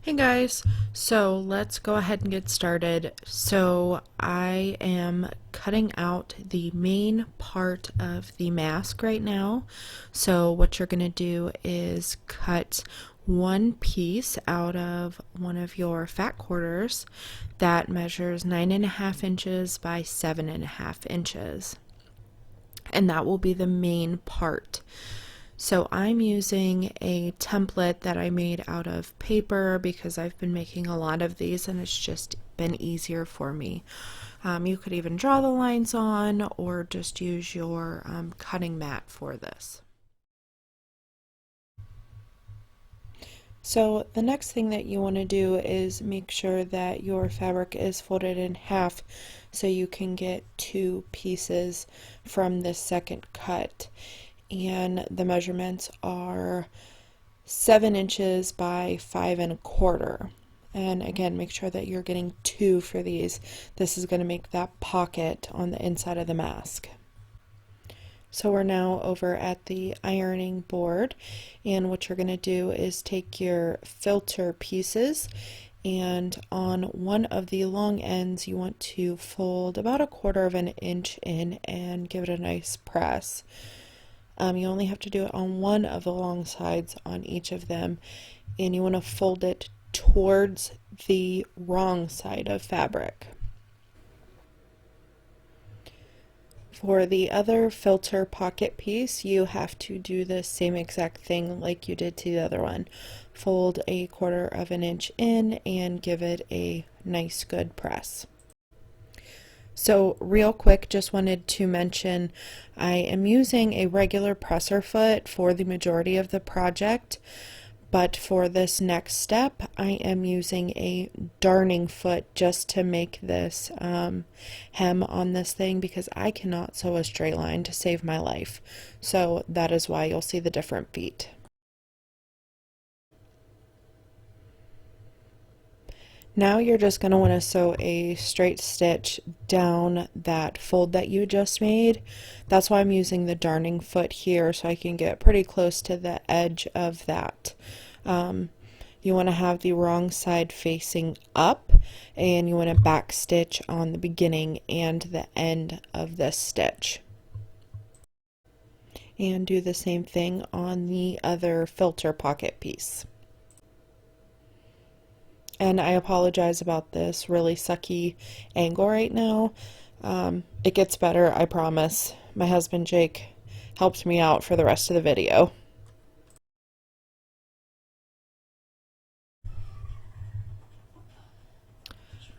Hey guys, so let's go ahead and get started. So I am cutting out the main part of the mask right now. So what you're going to do is cut one piece out of one of your fat quarters that measures 9.5 inches by 7.5 inches. And that will be the main part. So I'm using a template that I made out of paper because I've been making a lot of these and it's just been easier for me. You could even draw the lines on or just use your cutting mat for this. So the next thing that you want to do is make sure that your fabric is folded in half so you can get two pieces from this second cut. And the measurements are 7 inches by 5.25. And again, make sure that you're getting two for these. This is going to make that pocket on the inside of the mask. So we're now over at the ironing board, and what you're going to do is take your filter pieces, and on one of the long ends you want to fold about 1/4 inch in and give it a nice press. You only have to do it on one of the long sides on each of them, and you want to fold it towards the wrong side of fabric. For the other filter pocket piece, you have to do the same exact thing like you did to the other one. Fold 1/4 inch in and give it a nice good press. So real quick, just wanted to mention I am using a regular presser foot for the majority of the project, but for this next step I am using a darning foot just to make this hem on this thing because I cannot sew a straight line to save my life. So that is why you'll see the different feet. Now you're just going to want to sew a straight stitch down that fold that you just made. That's why I'm using the darning foot here so I can get pretty close to the edge of that. You want to have the wrong side facing up, and you want to back stitch on the beginning and the end of this stitch. And do the same thing on the other filter pocket piece. And I apologize about this really sucky angle right now. It gets better, I promise. My husband Jake helped me out for the rest of the video.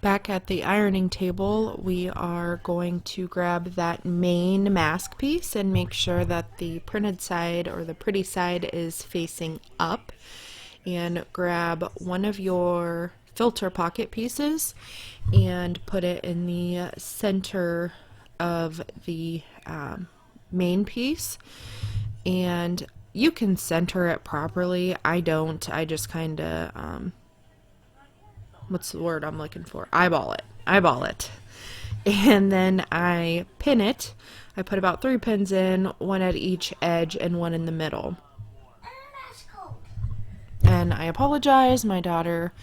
Back at the ironing table, we are going to grab that main mask piece and make sure that the printed side or the pretty side is facing up, and grab one of your filter pocket pieces and put it in the center of the main piece. And you can center it properly. I don't. I just kind of what's the word I'm looking for? Eyeball it. And then I pin it. I put about 3 pins in, one at each edge and one in the middle. And I apologize, my daughter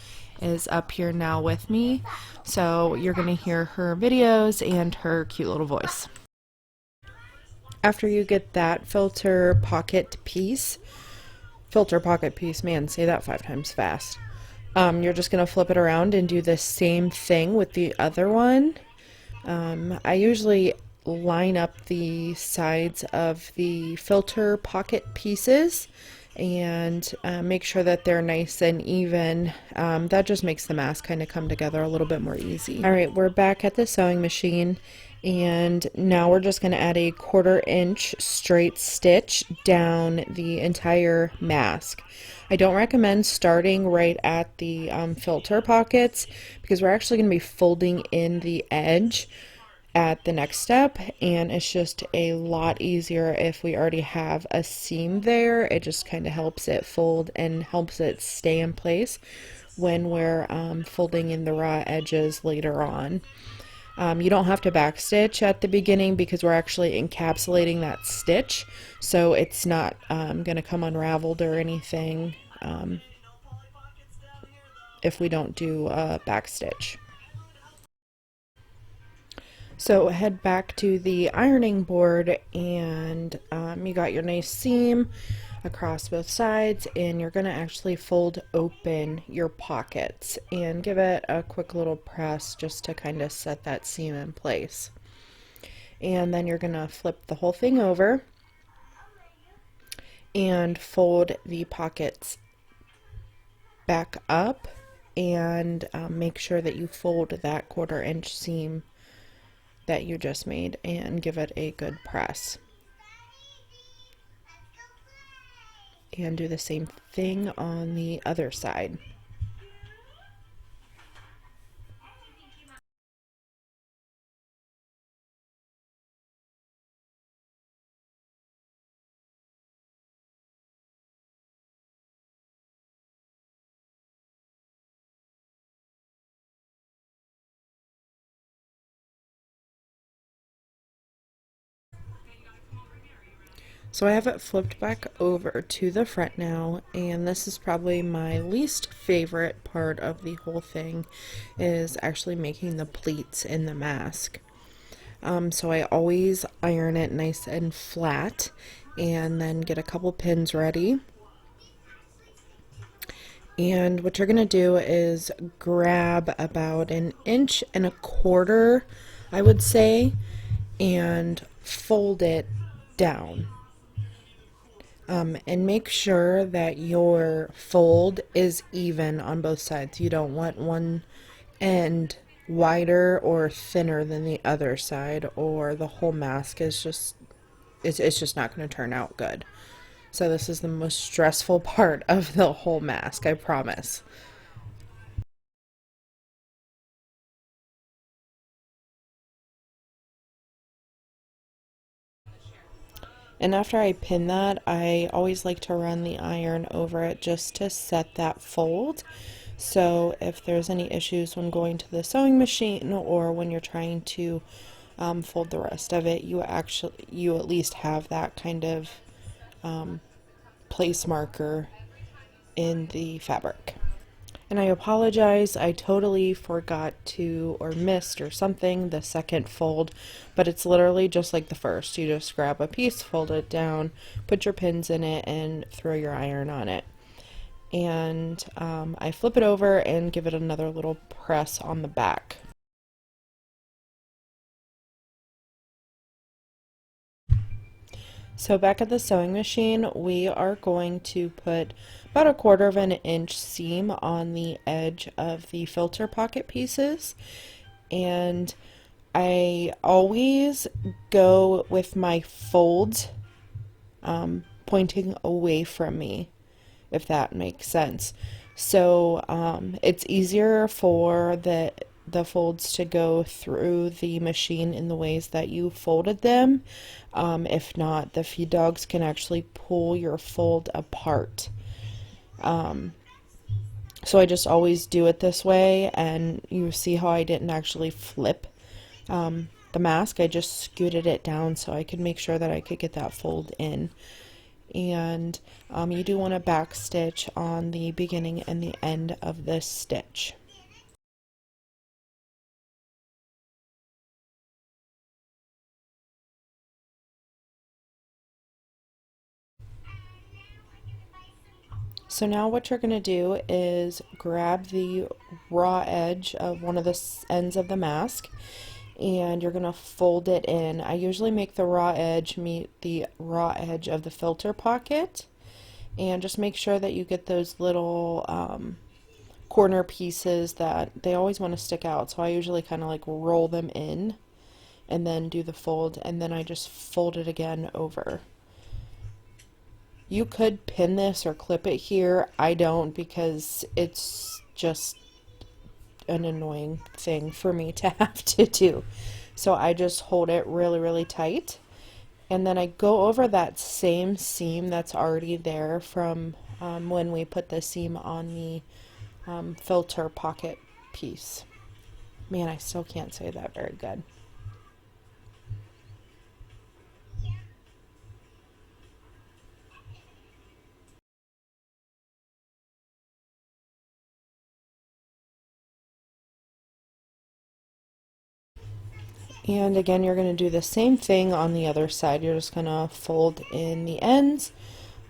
is up here now with me, so you're going to hear her videos and her cute little voice. After you get that filter pocket piece, man, say that 5 times fast. You're just going to flip it around and do the same thing with the other one. I usually line up the sides of the filter pocket pieces and make sure that they're nice and even. That just makes the mask kind of come together a little bit more easy. Alright, we're back at the sewing machine, and now we're just going to add a 1/4 inch straight stitch down the entire mask. I don't recommend starting right at the filter pockets because we're actually going to be folding in the edge at the next step, and it's just a lot easier if we already have a seam there. It just kind of helps it fold and helps it stay in place when we're folding in the raw edges later on. You don't have to backstitch at the beginning because we're actually encapsulating that stitch, so it's not going to come unraveled or anything. if we don't do a back stitch. So head back to the ironing board, and you got your nice seam across both sides, and you're going to actually fold open your pockets and give it a quick little press just to kind of set that seam in place. And then you're going to flip the whole thing over and fold the pockets back up, and make sure that you fold that 1/4 inch seam that you just made and give it a good press. And do the same thing on the other side. So I have it flipped back over to the front now, and this is probably my least favorite part of the whole thing, is actually making the pleats in the mask. So I always iron it nice and flat, and then get a couple pins ready. And what you're going to do is grab about 1.25 inches, I would say, and fold it down. And make sure that your fold is even on both sides. You don't want one end wider or thinner than the other side, or the whole mask is just it's just not going to turn out good. So this is the most stressful part of the whole mask, I promise. And after I pin that, I always like to run the iron over it just to set that fold. So if there's any issues when going to the sewing machine, or when you're trying to fold the rest of it, you at least have that kind of place marker in the fabric. And I apologize, I totally forgot to, or missed or something, the second fold, but it's literally just like the first. You just grab a piece, fold it down, put your pins in it, and throw your iron on it. And I flip it over and give it another little press on the back. So back at the sewing machine, we are going to put about 1/4 inch seam on the edge of the filter pocket pieces. And I always go with my folds pointing away from me, if that makes sense. So it's easier for the folds to go through the machine in the ways that you folded them. If not, the feed dogs can actually pull your fold apart. So I just always do it this way, and you see how I didn't actually flip the mask. I just scooted it down so I could make sure that I could get that fold in. And you do want to back stitch on the beginning and the end of this stitch. So now what you're going to do is grab the raw edge of one of the ends of the mask, and you're going to fold it in. I usually make the raw edge meet the raw edge of the filter pocket, and just make sure that you get those little corner pieces that they always want to stick out. So I usually kind of like roll them in and then do the fold, and then I just fold it again over. You could pin this or clip it here. I don't, because it's just an annoying thing for me to have to do. So I just hold it really, really tight. And then I go over that same seam that's already there from when we put the seam on the filter pocket piece. Man, I still can't say that very good. And again, you're going to do the same thing on the other side. You're just going to fold in the ends,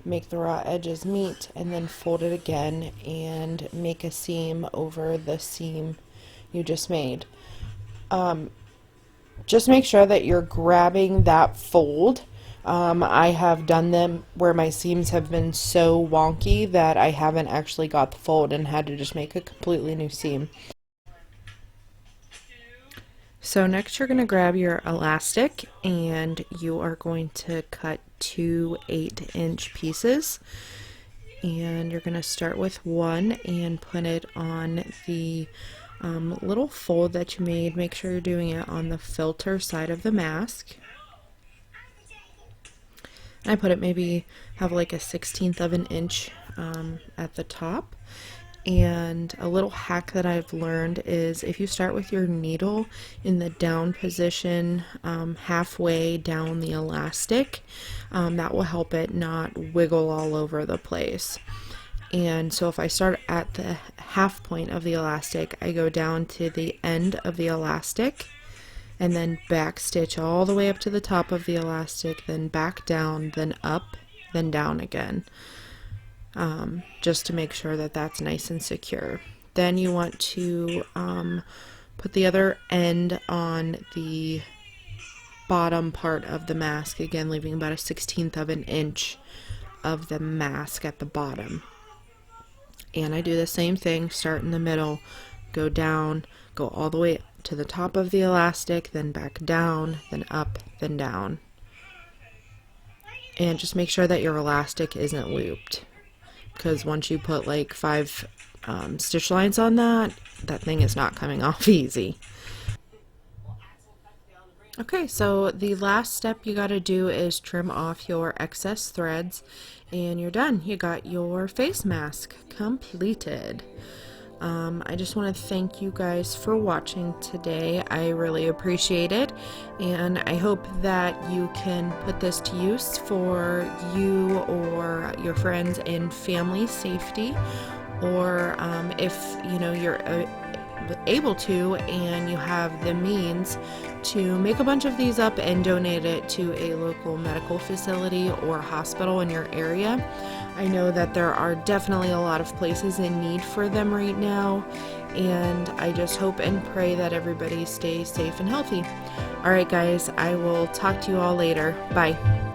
make the raw edges meet, and then fold it again and make a seam over the seam you just made. Just make sure that you're grabbing that fold. I have done them where my seams have been so wonky that I haven't actually got the fold and had to just make a completely new seam. So next you're going to grab your elastic and you are going to cut two 8-inch pieces, and you're going to start with one and put it on the little fold that you made. Make sure you're doing it on the filter side of the mask. I put it maybe have like a 1/16 of an inch at the top. And a little hack that I've learned is if you start with your needle in the down position, halfway down the elastic, that will help it not wiggle all over the place. And so if I start at the half point of the elastic, I go down to the end of the elastic and then back stitch all the way up to the top of the elastic, then back down, then up, then down again. Just to make sure that that's nice and secure. Then you want to put the other end on the bottom part of the mask, again leaving about a 1/16 of an inch of the mask at the bottom. And I do the same thing, start in the middle, go down, go all the way to the top of the elastic, then back down, then up, then down. And just make sure that your elastic isn't looped, because once you put like 5 stitch lines on that, that thing is not coming off easy. Okay, so the last step you got to do is trim off your excess threads, and you're done. You got your face mask completed. I just want to thank you guys for watching today. I really appreciate it, and I hope that you can put this to use for you or your friends and family safety, or if you know you're able to and you have the means to make a bunch of these up and donate it to a local medical facility or hospital in your area. I know that there are definitely a lot of places in need for them right now, and I just hope and pray that everybody stays safe and healthy. Alright guys, I will talk to you all later. Bye.